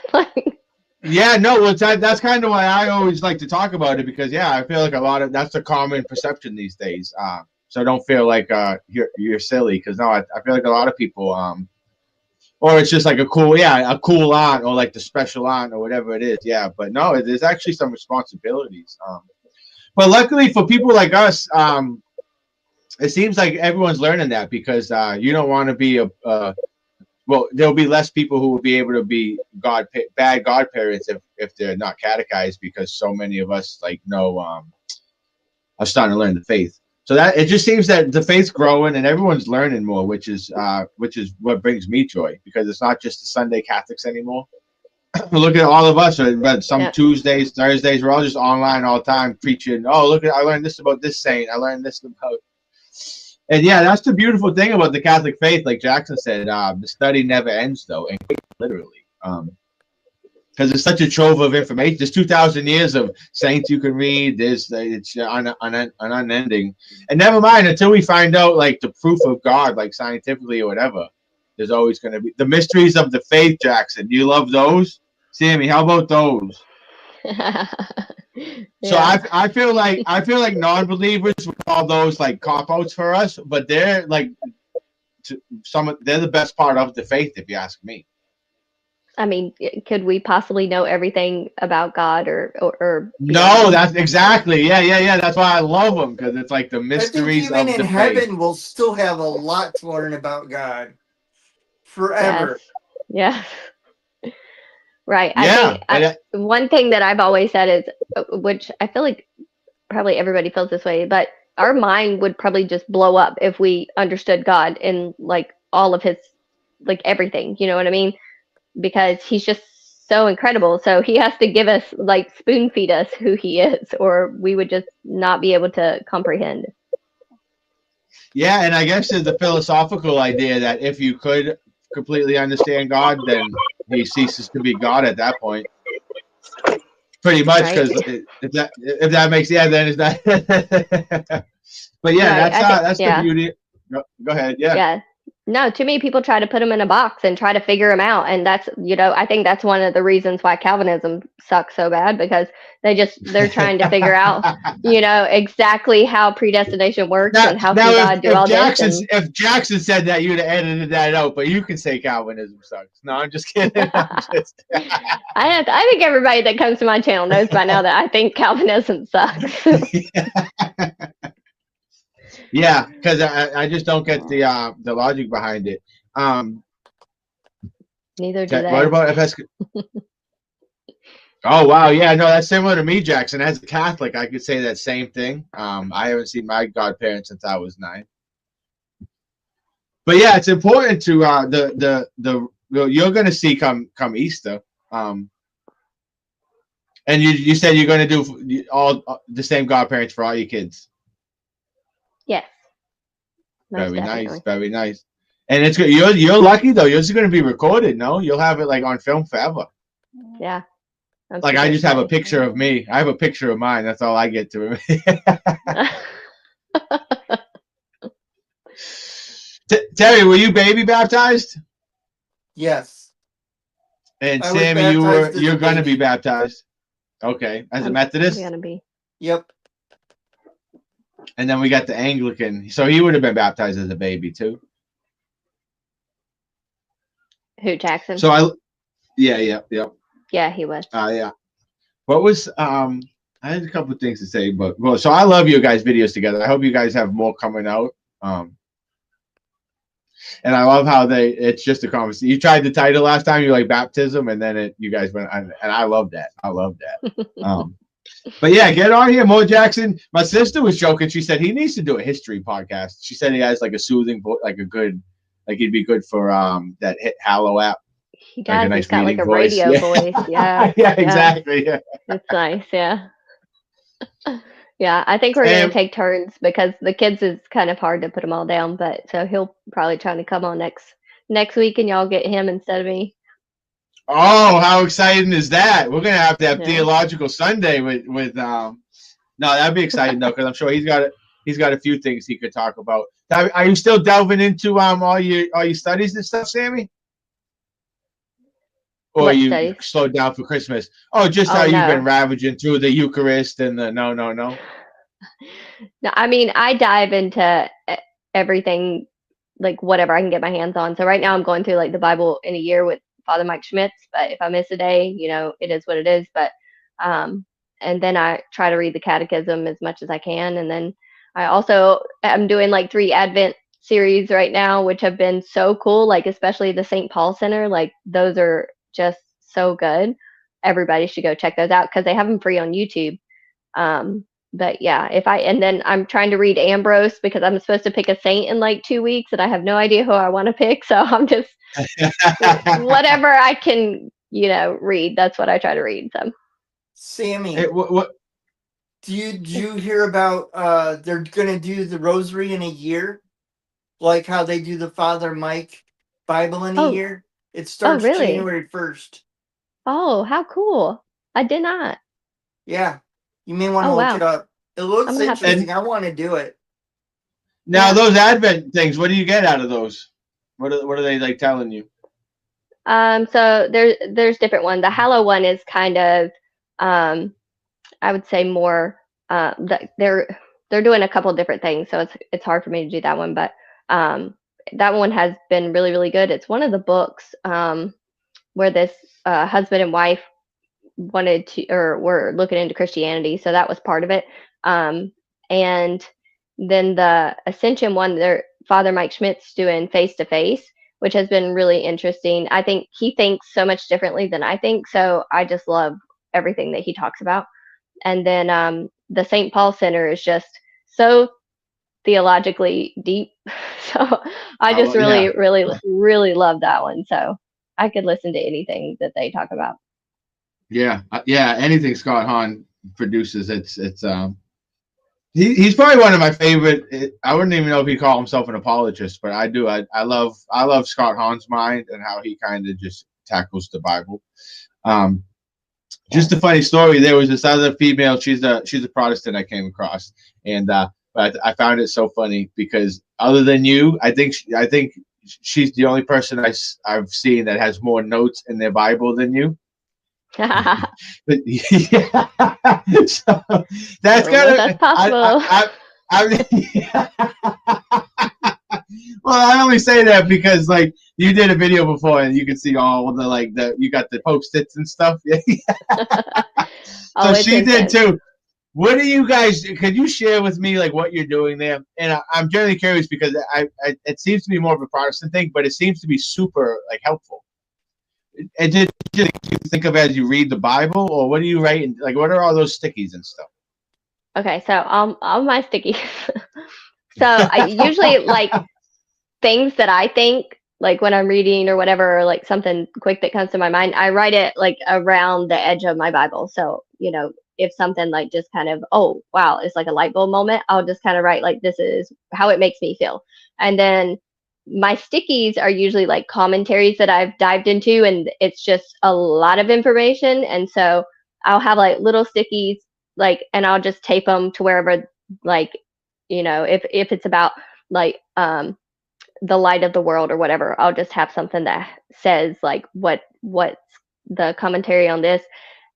Yeah, no, well, that's kind of why I always like to talk about it, because yeah, I feel like that's the common perception these days. So don't feel like you're silly, because no, I feel like a lot of people or it's just like a cool aunt, or like the special aunt or whatever it is. Yeah, but no, there's actually some responsibilities. But luckily for people like us, it seems like everyone's learning that, because you don't want to be there'll be less people who will be able to be bad godparents if they're not catechized, because so many of us are starting to learn the faith. So that it just seems that the faith's growing and everyone's learning more, which is what brings me joy, because it's not just the Sunday Catholics anymore. Look at all of us. Tuesdays, Thursdays, we're all just online all the time preaching. Oh, look I learned this about this saint. I learned this about. And yeah, that's the beautiful thing about the Catholic faith. Like Jackson said, the study never ends, though, and literally, because it's such a trove of information. There's 2,000 years of saints you can read. It's unending. And never mind, until we find out like the proof of God, like scientifically or whatever, there's always going to be the mysteries of the faith. Jackson, do you love those? Sammy, how about those? So I feel like non-believers would call those like cop-outs for us, but they're like they're the best part of the faith, if you ask me. I mean, could we possibly know everything about God or no? That's exactly yeah. That's why I love them, because it's like the mysteries I think even of the in heaven faith. we'll still have a lot to learn about God forever. Yes. Right. Yeah, I think one thing that I've always said is, which I feel like probably everybody feels this way, but our mind would probably just blow up if we understood God and like all of his, like everything, you know what I mean? Because he's just so incredible. So he has to give us, like, spoon feed us who he is, or we would just not be able to comprehend. Yeah, and I guess there's the philosophical idea that if you could completely understand God, then he ceases to be God at that point. Pretty much, because right? if that makes then it's not. But yeah, right. That's the beauty. Go ahead. Yeah. No, too many people try to put them in a box and try to figure them out, and that's, I think that's one of the reasons why Calvinism sucks so bad, because they're trying to figure out, exactly how predestination works and how can God do all this. If Jackson said that, you'd have edited that out, but you can say Calvinism sucks. No, I'm just kidding. I think everybody that comes to my channel knows by now that I think Calvinism sucks. Yeah, because I just don't get the logic behind it. Neither do they. What about FS? Oh wow, yeah, no, that's similar to me, Jackson. As a Catholic, I could say that same thing. I haven't seen my godparents since I was 9. But yeah, it's important to you're going to see come Easter. And you said you're going to do all the same godparents for all your kids. Yes. Very nice, very nice. And it's good. You're lucky though. Yours is going to be recorded. No, you'll have it like on film forever. Yeah. Like I just have a picture of me. I have a picture of mine. That's all I get to. Terry, were you baby baptized? Yes. And Sammy, you're going to be baptized. Okay, as a Methodist. Going to be. Yep. And then we got the Anglican. So he would have been baptized as a baby too. Who, Jackson? So yeah. Yeah, he was. Yeah. What was I had a couple of things to say, but so I love you guys' videos together. I hope you guys have more coming out. And I love how it's just a conversation. You tried the title last time, you like baptism, and then you guys went, and I love that. But yeah, get on here, Mo Jackson. My sister was joking. She said he needs to do a history podcast. She said he has like a soothing, like a good, like he'd be good for that Hallow app. He does. Like he's got like a radio voice. Yeah. Yeah, exactly. Yeah. It's nice. Yeah. Yeah, I think we're going to take turns because the kids is kind of hard to put them all down. But so he'll probably try to come on next week, and y'all get him instead of me. Oh, how exciting is that? We're going to have Theological Sunday with no, that'd be exciting though, because I'm sure he's got a few things he could talk about. Are you still delving into all your studies and stuff, Sammy? Or what you studies? Slowed down for Christmas? Oh, just how you've been ravaging through the Eucharist and the no. No, I mean, I dive into everything, like whatever I can get my hands on. So right now I'm going through like the Bible in a year with Father Mike Schmitz, but if I miss a day, it is what it is. But and then I try to read the Catechism as much as I can, and then I also am doing like 3 Advent series right now, which have been so cool. Like especially the St. Paul Center, like those are just so good. Everybody should go check those out because they have them free on YouTube. But yeah, and then I'm trying to read Ambrose because I'm supposed to pick a saint in like 2 weeks, and I have no idea who I want to pick. So I'm just whatever I can, read. That's what I try to read. So, Sammy, what? Did you hear about they're gonna do the Rosary in a year, like how they do the Father Mike Bible in a year? It starts January 1st. Oh, how cool! I did not. Yeah. You may want to look it up. It looks interesting. I want to do it. Now, those Advent things, what do you get out of those? What are they like telling you? So there's different ones. The Hallow one is kind of, I would say more. They're doing a couple different things, so it's hard for me to do that one. But that one has been really, really good. It's one of the books where this husband and wife wanted to, or were looking into Christianity, so that was part of it. And then the Ascension one, their Father Mike Schmidt's doing face to face, which has been really interesting. I think he thinks so much differently than I think, so I just love everything that he talks about. And then the St. Paul Center is just so theologically deep, so I just really love that one. So I could listen to anything that they talk about. Yeah, anything Scott Hahn produces, he's probably one of my favorite. I wouldn't even know if he called himself an apologist, but I do. I love Scott Hahn's mind and how he kind of just tackles the Bible. Just a funny story. There was this other female. She's a Protestant I came across, and but I found it so funny because other than you, I think she's the only person I've seen that has more notes in their Bible than you. But, yeah. So that's that's possible. Well, I only say that because like you did a video before and you can see all the you got the Post-its and stuff. So she did too. What do you guys? Could you share with me like what you're doing there? And I'm generally curious because it seems to be more of a Protestant thing, but it seems to be super like helpful. And did you think of as you read the Bible, or what do you write? Like, what are all those stickies and stuff? Okay, so all my stickies. So I usually like things that I think, like when I'm reading or whatever, or like something quick that comes to my mind, I write it like around the edge of my Bible. So, if something like just kind of, oh, wow, it's like a light bulb moment, I'll just kind of write like, this is how it makes me feel. And then my stickies are usually like commentaries that I've dived into, and it's just a lot of information. And so I'll have like little stickies, like, and I'll just tape them to wherever, like, if it's about like the light of the world or whatever, I'll just have something that says like what's the commentary on this.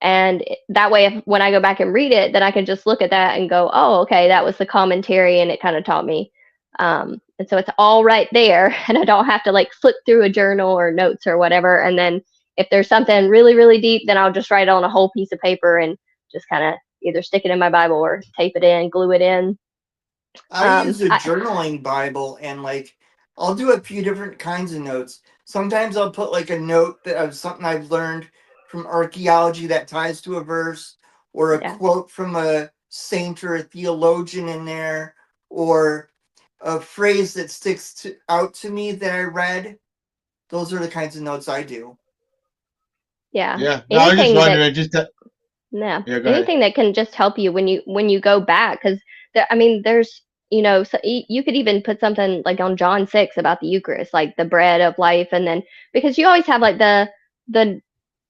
And that way, when I go back and read it, then I can just look at that and go, oh, okay, that was the commentary, and it kind of taught me. And so it's all right there, and I don't have to like flip through a journal or notes or whatever. And then if there's something really, really deep, then I'll just write it on a whole piece of paper and just kind of either stick it in my Bible or tape it in, glue it in. I use a journaling Bible, and like I'll do a few different kinds of notes. Sometimes I'll put like a note of something I've learned from archaeology that ties to a verse, or a quote from a saint or a theologian in there, or a phrase that sticks out to me that I read. Those are the kinds of notes I do. Yeah. Yeah. No, I was just wondering. Anything that can just help you when you go back, because there's so you could even put something like on John 6 about the Eucharist, like the bread of life, and then because you always have like the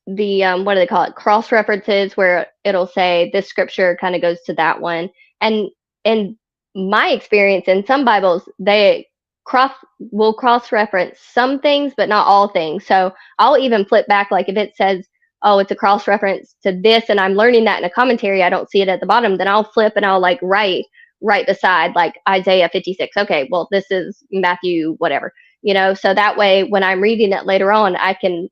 what do they call it, cross references, where it'll say this scripture kind of goes to that one. And in my experience, in some Bibles, they will cross reference some things, but not all things. So I'll even flip back, like if it says, oh, it's a cross reference to this, and I'm learning that in a commentary, I don't see it at the bottom, then I'll flip and I'll like write right beside like Isaiah 56. Okay, well, this is Matthew, whatever, so that way when I'm reading it later on, I can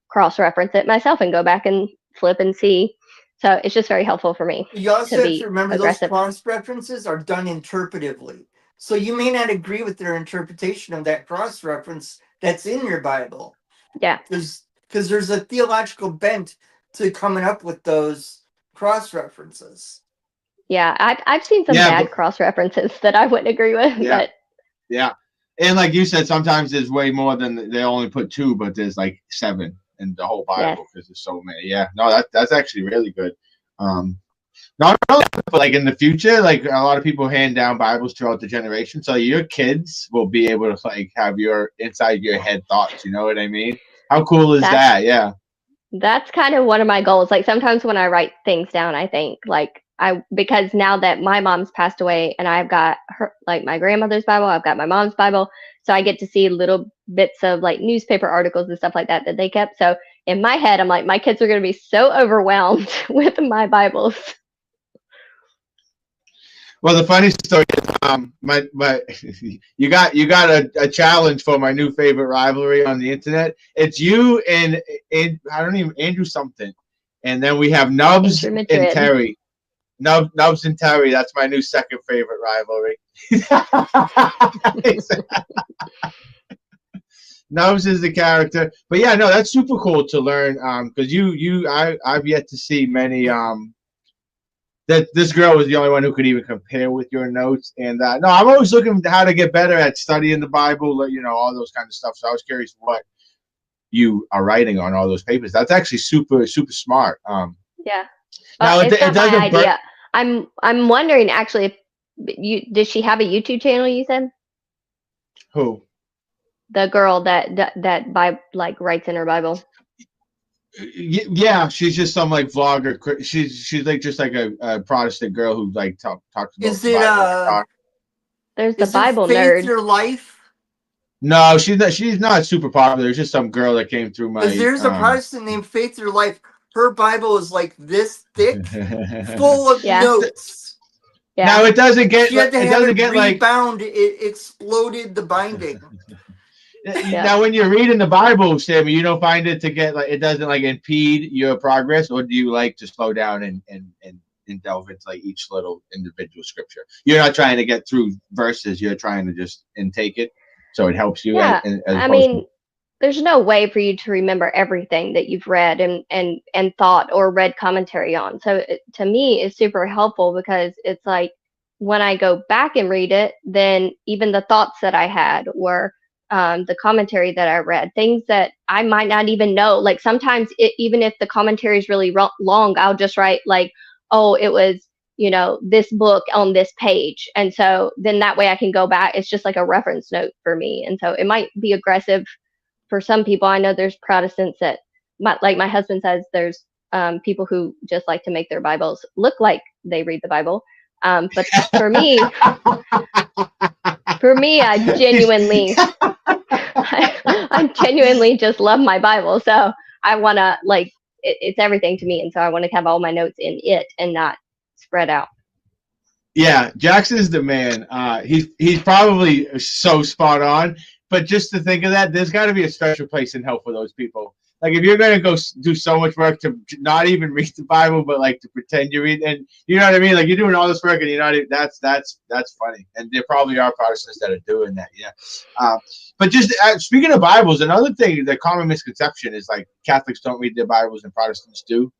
cross-reference it myself and go back and flip and see. So it's just very helpful for me. You also have to remember those cross-references are done interpretively. So you may not agree with their interpretation of that cross-reference that's in your Bible. Yeah. Because there's a theological bent to coming up with those cross-references. Yeah, I've seen some bad cross-references that I wouldn't agree with. Yeah. But yeah. And like you said, sometimes there's way more than they only put 2, but there's like 7 in the whole Bible because there's so many. Yeah, no, that's actually really good. Not only, but like in the future, like a lot of people hand down Bibles throughout the generation, so your kids will be able to like have your inside your head thoughts. You know what I mean? How cool is that? Yeah. That's kind of one of my goals. Like sometimes when I write things down, I think like because now that my mom's passed away and I've got her, like my grandmother's Bible, I've got my mom's Bible. So I get to see little bits of like newspaper articles and stuff like that they kept. So in my head, I'm like, my kids are going to be so overwhelmed with my Bibles. Well, the funny story is, my you got a challenge for my new favorite rivalry on the internet. It's you and I don't even Andrew something, and then we have Nubs and Terry. Nubs and Terry. That's my new second favorite rivalry. Nubs is the character, but yeah, no, that's super cool to learn. Because I've yet to see many. That this girl was the only one who could even compare with your notes. And no, I'm always looking at how to get better at studying the Bible, you know, all those kind of stuff. So I was curious what you are writing on all those papers. That's actually super smart. Yeah. Now it's not my idea. I'm wondering actually if does she have a YouTube channel? You said. Who? The girl that like writes in her Bible. Yeah, she's just some like vlogger. She's like just like a Protestant girl who like talks about the Bible. There's the Bible nerd. Faith Your Life? No, she's not super popular. It's just some girl that came through my. Because there's a Protestant named Faith Your Life. Her Bible is like this thick, full of notes. Yeah. Now it doesn't get. She had to have it rebound. It exploded the binding. Now, when you're reading the Bible, Sammy, you don't find it to get like it doesn't like impede your progress, or do you like to slow down and delve into like each little individual scripture? You're not trying to get through verses; you're trying to just intake it, so it helps you. Yeah, I mean, there's no way for you to remember everything that you've read and thought or read commentary on. So to me, it's super helpful because it's like when I go back and read it, then even the thoughts that I had were. The commentary that I read, things that I might not even know. Like sometimes even if the commentary is really long, I'll just write like, oh, it was, you know, this book on this page. And so then that way I can go back. It's just like a reference note for me. And so it might be aggressive for some people. I know there's Protestants that like my husband says, there's people who just like to make their Bibles look like they read the Bible. But for me, I genuinely just love my Bible. So I want to like, it's everything to me. And so I want to have all my notes in it and not spread out. Yeah. Jackson's the man. He's probably so spot on, but just to think of that, there's got to be a special place in hell for those people. Like if you're going to go do so much work to not even read the Bible, but like to pretend you read, and you know what I mean? Like you're doing all this work and you're not even, that's funny. And there probably are Protestants that are doing that. Yeah. But just speaking of Bibles, another thing, the common misconception is like Catholics don't read their Bibles and Protestants do.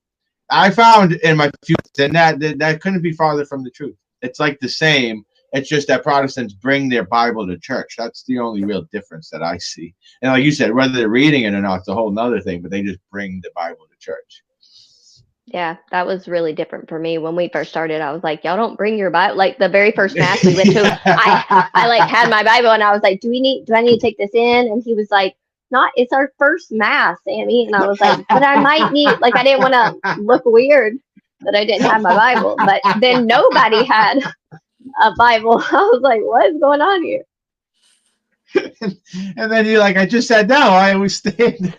I found in my few, and that couldn't be farther from the truth. It's like the same. It's just that Protestants bring their Bible to church. That's the only real difference that I see. And like you said, whether they're reading it or not, it's a whole nother thing, but they just bring the Bible to church. Yeah, that was really different for me. When we first started, I was like, y'all don't bring your Bible. Like the very first mass we went to, I like had my Bible and I was like, do I need to take this in? And he was like, it's our first mass, Sammy. And I was like, but I might need, like, I didn't want to look weird that I didn't have my Bible. But then nobody had a Bible. I was like, what is going on here? And then you're like, I just sat down. I always stand.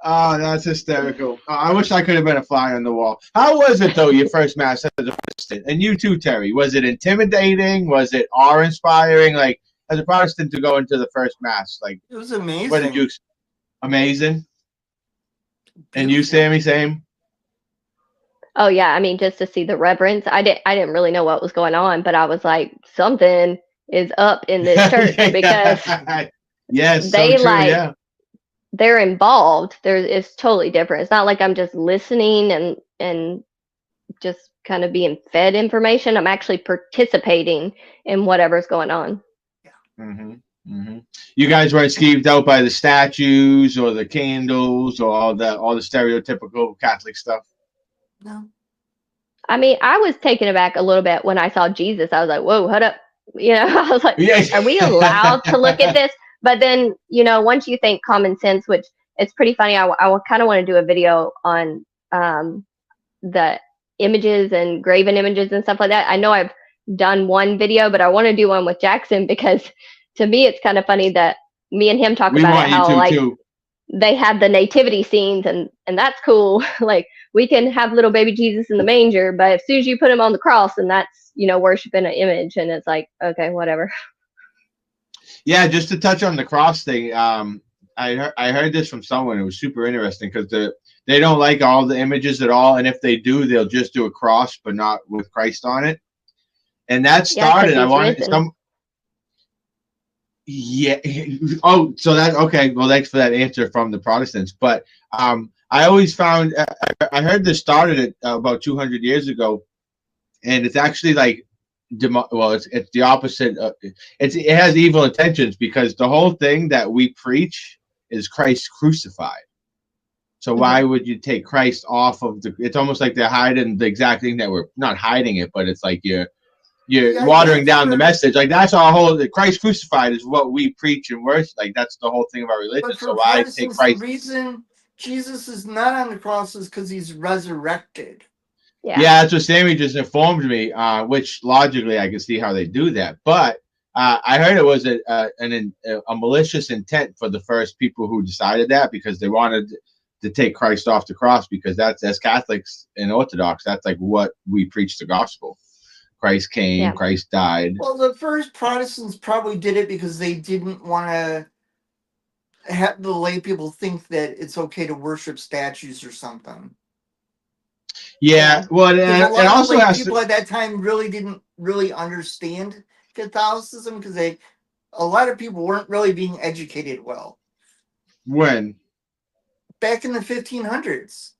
Oh, that's hysterical. I wish I could have been a fly on the wall. How was it, though, your first mass as a Protestant? And you too, Terry. Was it intimidating? Was it awe-inspiring? Like, as a Protestant to go into the first mass? Like, it was amazing. What did you? Amazing. Beautiful. And you, Sammy, same? Oh yeah, I mean, just to see the reverence. I didn't really know what was going on, but I was like, something is up in this church because yes, they so true, they're involved. It's totally different. It's not like I'm just listening and just kind of being fed information. I'm actually participating in whatever's going on. Yeah. Mm-hmm. Mm-hmm. You guys weren't skeeved out by the statues or the candles or all the stereotypical Catholic stuff. No. I mean, I was taken aback a little bit when I saw Jesus. I was like, whoa, hold up. You know, I was like, are we allowed to look at this? But then, you know, once you think common sense, which it's pretty funny, I kind of want to do a video on the images and graven images and stuff like that. I know I've done one video, but I want to do one with Jackson because to me, it's kind of funny that me and him talk about it, how like, they have the nativity scenes, and that's cool. Like, we can have little baby Jesus in the manger, but as soon as you put him on the cross, and that's, you know, worshiping an image, and it's like, okay, whatever. Yeah, just to touch on the cross thing, I heard this from someone. It was super interesting because they don't like all the images at all, and if they do, they'll just do a cross, but not with Christ on it. And that started. I wanted some. Yeah. Oh, so that okay. Well, thanks for that answer from the Protestants. But I always found I heard this started at about 200 years ago, and it's actually like. Well, it's the opposite. It has evil intentions because the whole thing that we preach is Christ crucified. So why would you take Christ off of the? It's almost like they're hiding the exact thing that we're not hiding it, but it's like you're watering down the message. Like that's our whole. Christ crucified is what we preach and worship. Like that's the whole thing of our religion. So why take Christ? The reason Jesus is not on the cross is because he's resurrected. Yeah, that's what Sammy just informed me, which logically I can see how they do that. But I heard it was a malicious intent for the first people who decided that because they wanted to take Christ off the cross because that's, as Catholics and Orthodox, that's like what we preach the gospel. Christ came, Christ died. Well, the first Protestants probably did it because they didn't want to have the lay people think that it's okay to worship statues or something. Yeah, well, and also people at that time didn't really understand Catholicism because a lot of people weren't really being educated well. When? Back in the 1500s.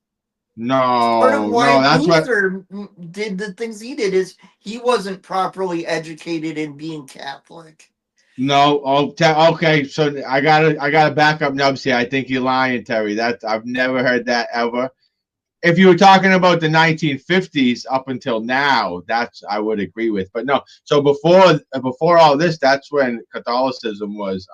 No, part of why that's Luther did the things he did is he wasn't properly educated in being Catholic. No, okay. So I gotta back up Nubs here. I think you're lying, Terry. I've never heard that ever. If you were talking about the 1950s up until now, that's I would agree with. But no, so before all this, that's when Catholicism was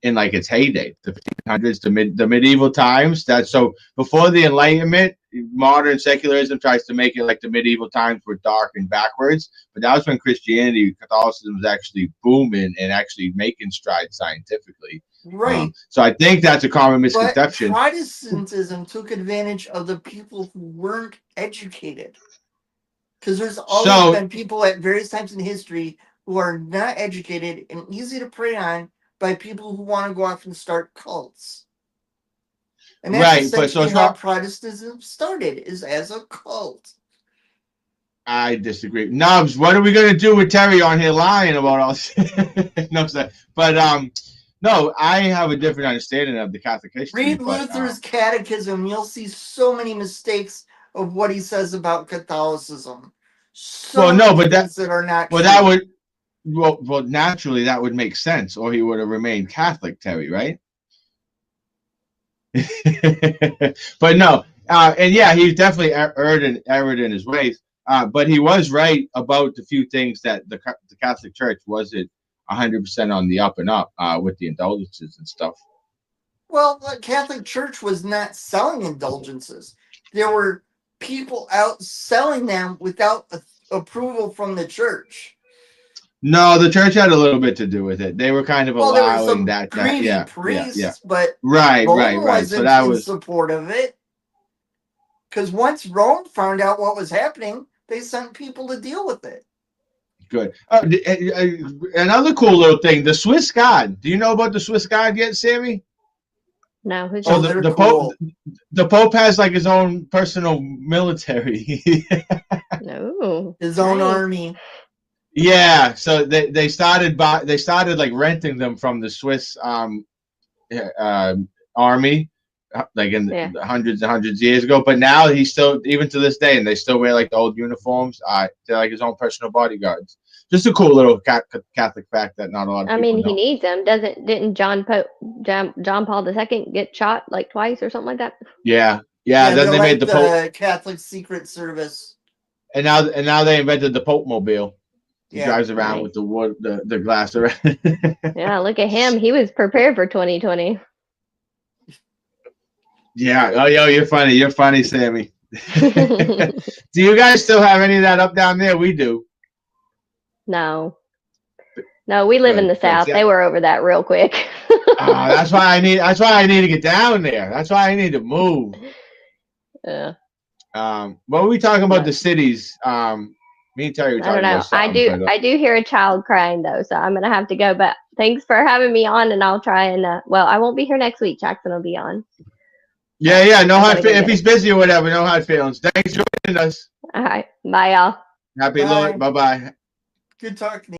in like its heyday, the 1500s, the medieval times. That's so before the Enlightenment, modern secularism tries to make it like the medieval times were dark and backwards. But that was when Catholicism was actually booming and actually making strides scientifically. Right. So I think that's a common misconception. But Protestantism took advantage of the people who weren't educated. Because there's always been people at various times in history who are not educated and easy to prey on by people who want to go off and start cults. And that's essentially how Protestantism started, is as a cult. I disagree. Nubs, what are we going to do with Terry on here lying about all this? No, but no, I have a different understanding of the Catholic history. Read Luther's Catechism. You'll see so many mistakes of what he says about Catholicism. That are not true. That would, well, naturally that would make sense, or he would have remained Catholic, Terry, right? But no, and yeah, he's definitely erred in his ways. But he was right about the few things that the Catholic Church wasn't 100% on the up and up with the indulgences and stuff. Well, the Catholic Church was not selling indulgences. There were people out selling them without approval from the church. No, the church had a little bit to do with it. They were kind of allowing that. Greedy priests, but right. So that was in support of it. Because once Rome found out what was happening, they sent people to deal with it. Good. Another cool little thing: the Swiss God. Do you know about the Swiss God yet, Sammy? No. Who's the Pope? The Pope has like his own personal military. No. His own army. Yeah. So they started like renting them from the Swiss army, like in the hundreds and hundreds of years ago. But now he's still, even to this day, and they still wear like the old uniforms. They're like his own personal bodyguards. Just a cool little Catholic fact that not a lot of people know. He needs them. Didn't John Paul II get shot like twice or something like that? Yeah. Then they made the Pope Catholic Secret Service. And now they invented the Pope Mobile. He drives around with the wood, the glass around. Yeah, look at him. He was prepared for 2020. Yeah. Oh, yo, you're funny. You're funny, Sammy. Do you guys still have any of that up down there? We do. No. No, we live in the South. Yeah. They were over that real quick. That's why I need to get down there. That's why I need to move. Yeah. What were we talking about? The cities. Me and Terry were talking about something. I do hear a child crying though, so I'm gonna have to go. But thanks for having me on, and I'll try and well, I won't be here next week. Jackson will be on. Yeah. No hard if he's busy or whatever. No hard feelings. Thanks for joining us. All right, bye y'all. Happy Lord. Bye bye. Good talking to you.